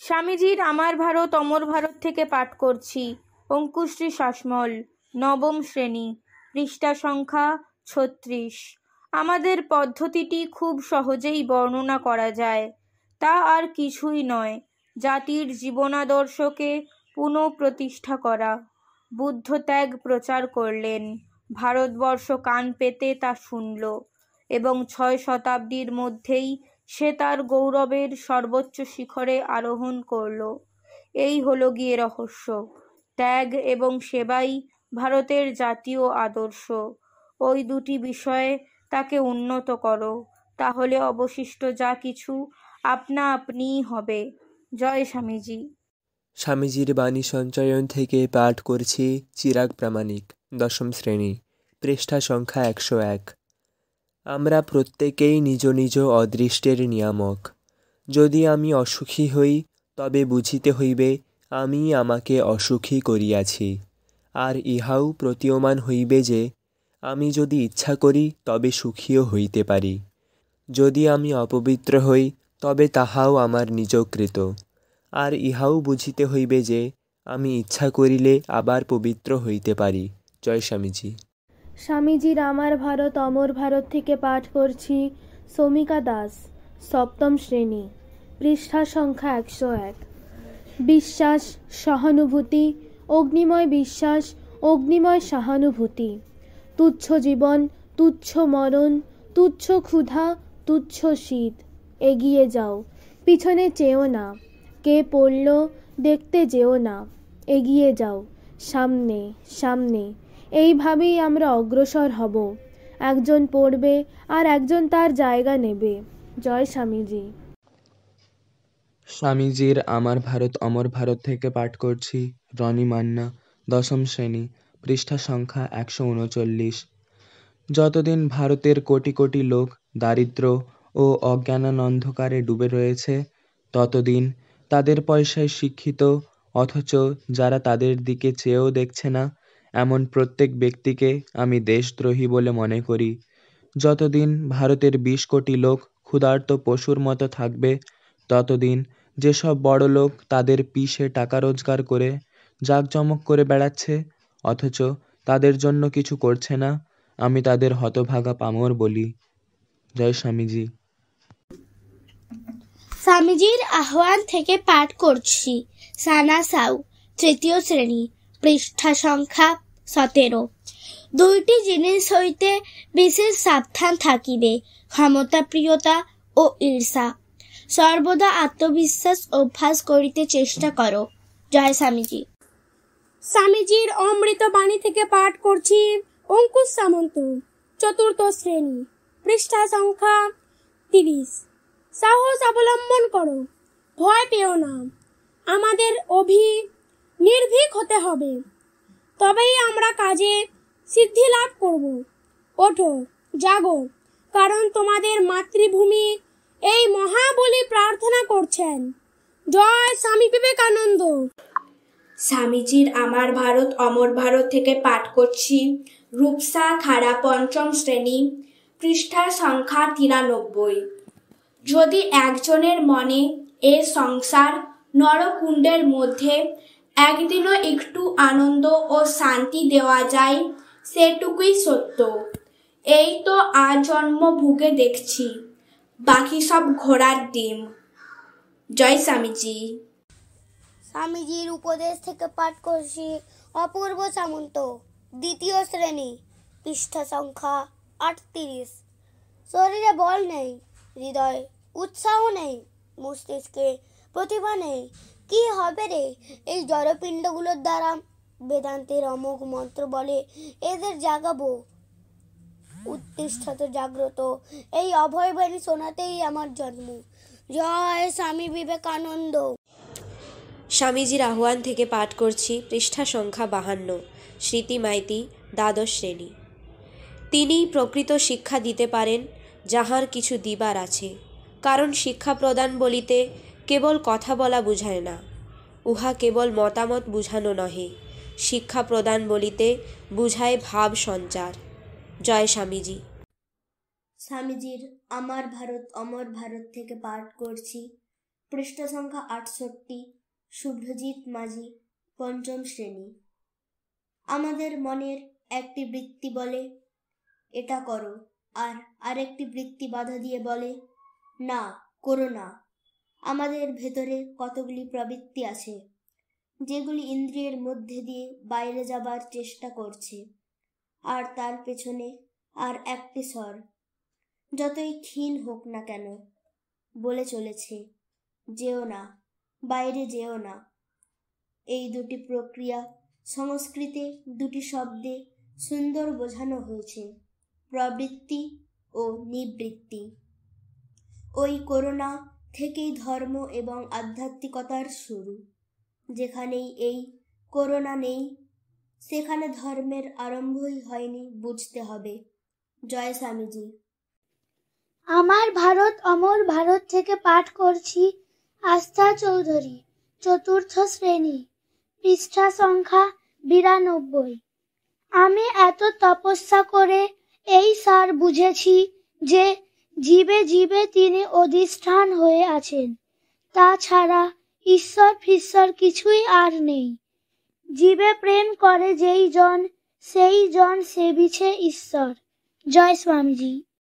স্বামীজির আমার ভারত অমর ভারত থেকে পাঠ করছি। অঙ্কুশ্রী শাসমল, নবম শ্রেণী, পৃষ্ঠা সংখ্যা ৩৬। আমাদের পদ্ধতিটি খুব সহজেই বর্ণনা করা যায়। তা আর কিছুই নয়, জাতির জীবনাদর্শকে পুনঃপ্রতিষ্ঠা করা। বুদ্ধ ত্যাগ প্রচার করলেন, ভারতবর্ষ কান পেতে তা শুনল, এবং ৬ শতাব্দীর মধ্যেই সে তার গৌরবের সর্বোচ্চ শিখরে আরোহণ করল। এই হলো গিয়ে রহস্য। ত্যাগ এবং সেবাই ভারতের জাতীয় আদর্শ। ওই দুটি বিষয়ে তাকে উন্নত করো, তাহলে অবশিষ্ট যা কিছু আপনা আপনিই হবে। জয় স্বামীজি। স্বামীজির বাণী সঞ্চয়ন থেকে পাঠ করছি চিরাগ প্রামাণিক, দশম শ্রেণী, পৃষ্ঠা সংখ্যা ১০১। আমরা প্রত্যেকেই নিজ নিজ অদৃষ্টের নিয়ামক। যদি আমি অসুখী হই, তবে বুঝিতে হইবে আমি আমাকে অসুখী করিয়াছি। আর ইহাও প্রতীয়মান হইবে যে আমি যদি ইচ্ছা করি তবে সুখীও হইতে পারি। যদি আমি অপবিত্র হই, তবে তাহাও আমার নিজকৃত। আর ইহাও বুঝিতে হইবে যে আমি ইচ্ছা করিলে আবার পবিত্র হইতে পারি। জয় স্বামীজি। স্বামীজির আমার ভারত অমর ভারত থেকে পাঠ করছি সৌমিকা দাস, সপ্তম শ্রেণী, পৃষ্ঠা সংখ্যা ১০১। বিশ্বাস, সহানুভূতি, অগ্নিময় বিশ্বাস, অগ্নিময় সহানুভূতি। তুচ্ছ জীবন, তুচ্ছ মরণ, তুচ্ছ ক্ষুধা, তুচ্ছ শীত। এগিয়ে যাও, পিছনে চেয়েও না। কে পড়ল দেখতে যেও না। এগিয়ে যাও, সামনে সামনে। এইভাবেই আমরা অগ্রসর হব। একজন পড়বে আর একজন তার জায়গা নেবে। জয় স্বামীজি। স্বামীজির আমার ভারত অমর ভারত থেকে পাঠ করছি রনি মান্না, দশম শ্রেণী, পৃষ্ঠা সংখ্যা ১৩৯। যতদিন ভারতের কোটি কোটি লোক দারিদ্র্য ও অজ্ঞানানন্ধকারে ডুবে রয়েছে, ততদিন তাদের পয়সায় শিক্ষিত, অথচ যারা তাদের দিকে চেয়েও দেখছে না, এমন প্রত্যেক ব্যক্তিকে আমি দেশদ্রোহী বলে মনে করি। যতদিন ভারতের ২০ কোটি লোক ক্ষুধার্ত পশুর মতো থাকবে, ততদিন যেসব বড় লোক তাদের পিষে টাকা রোজগার করে জাঁকজমক করে বেড়াচ্ছে, অথচ তাদের জন্য কিছু করছে না, আমি তাদের হতভাগা পামর বলি। জয় স্বামীজি। স্বামীজির আহ্বান থেকে পাঠ করছি সানা সাউ, তৃতীয় শ্রেণী, পৃষ্ঠা সংখ্যা ১৭। দুইটি জিনিস হইতে বিশেষ সাবধান থাকিবে, ক্ষমতা প্রিয়তা ও ঈর্ষা। সর্বদা আত্মবিশ্বাস অভ্যাস করিতে চেষ্টা করো। জয় স্বামীজি। স্বামীজির অমৃত বাণী থেকে পাঠ করছি অঙ্কুশ সামন্ত, চতুর্থ শ্রেণী, পৃষ্ঠা সংখ্যা ৩০। সাহস অবলম্বন করো, ভয় পেও না। আমাদের নির্ভীক হতে হবে, তবেই আমরা কাজে সিদ্ধি লাভ করব। ওঠো, জাগো, কারণ তোমাদের মাতৃভূমি এই মহাবলী প্রার্থনা করছেন। জয় স্বামী বিবেকানন্দ। স্বামীজির আমার ভারত অমর ভারত থেকে পাঠ করছি রূপসা খাড়া, পঞ্চম শ্রেণী, পৃষ্ঠা সংখ্যা ৯৩। যদি একজনের মনে এ সংসার নরকুণ্ডের মধ্যে একদিনও একটু আনন্দ ও শান্তি দেওয়া যায়, সেটুকুই সত্য। এই তো আজন্ম ভুগে দেখছি, বাকি সব ঘোড়ার ডিম। জয় স্বামীজি। স্বামীজির উপদেশ থেকে পাঠ করছি অপূর্ব সামন্ত, দ্বিতীয় শ্রেণী, পৃষ্ঠা সংখ্যা ৩৮। শরীরে বল নেই, হৃদয়ে উৎসাহ নেই, মস্তিষ্কে প্রতিভা নেই, কি হবে রে এই জড়পিণ্ডগুলোর দ্বারা? বেদান্তের অমোঘ মন্ত্র বলে এদের জাগাবো। উত্তিষ্ঠত জাগ্রত, এই অভয় বাণী শোনাতেই আমার জন্ম। জয় স্বামী বিবেকানন্দ। স্বামীজির আহ্বান থেকে পাঠ করছি পৃষ্ঠা সংখ্যা ৫২, স্মৃতি মাইতি, দ্বাদশ শ্রেণী। তিনিই প্রকৃত শিক্ষা দিতে পারেন, যাহার কিছু দিবার আছে। কারণ শিক্ষা প্রদান বলিতে কেবল কথা বলা বুঝায় না, উহা কেবল মতামত বুঝানো নহে। শিক্ষা প্রদান বলিতে বুঝায় ভাব সঞ্চার। জয় স্বামীজি। স্বামীজির আমার ভারত অমর ভারত থেকে পাঠ করছি পৃষ্ঠা সংখ্যা 68, শুভ্রজিৎ মাঝি, পঞ্চম শ্রেণী। আমাদের মনের একটি বৃত্তি বলে এটা করো, আর আরেকটি বৃত্তি বাধা দিয়ে বলে না, করো না। আমাদের ভেতরে কতগুলি প্রবৃত্তি আছে যেগুলি ইন্দ্রিয়ের মধ্যে দিয়ে বাইরে যাবার চেষ্টা করছে, আর তার পেছনে আর একটি স্বর, যতই ক্ষীণ হোক না কেন, বলে চলেছে যেও না, বাইরে যেও না। এই দুটি প্রক্রিয়া সংস্কৃতে দুটি শব্দে সুন্দর বোঝানো হয়েছে, প্রবৃত্তি ও নিবৃত্তি। ওই করোনা থেকেই ধর্ম এবং আধ্যাত্মিকতার শুরু। যেখানেই এই করোনা নেই, সেখানে ধর্মের আরম্ভই হয়নি বুঝতে হবে। জয় স্বামীজি। আমার ভারত অমর ভারত থেকে পাঠ করছি আস্থা চৌধুরী, চতুর্থ শ্রেণী, পৃষ্ঠা সংখ্যা 92। আমি এত তপস্যা করে এই সার বুঝেছি যে জীবে জীবে তিনি অধিষ্ঠান হয়ে আছেন, তাছাড়া ঈশ্বর ফিশ্বর কিছুই আর নেই। জীবে প্রেম করে যেই জন, সেই জন সেবিছে ঈশ্বর। জয় স্বামীজি।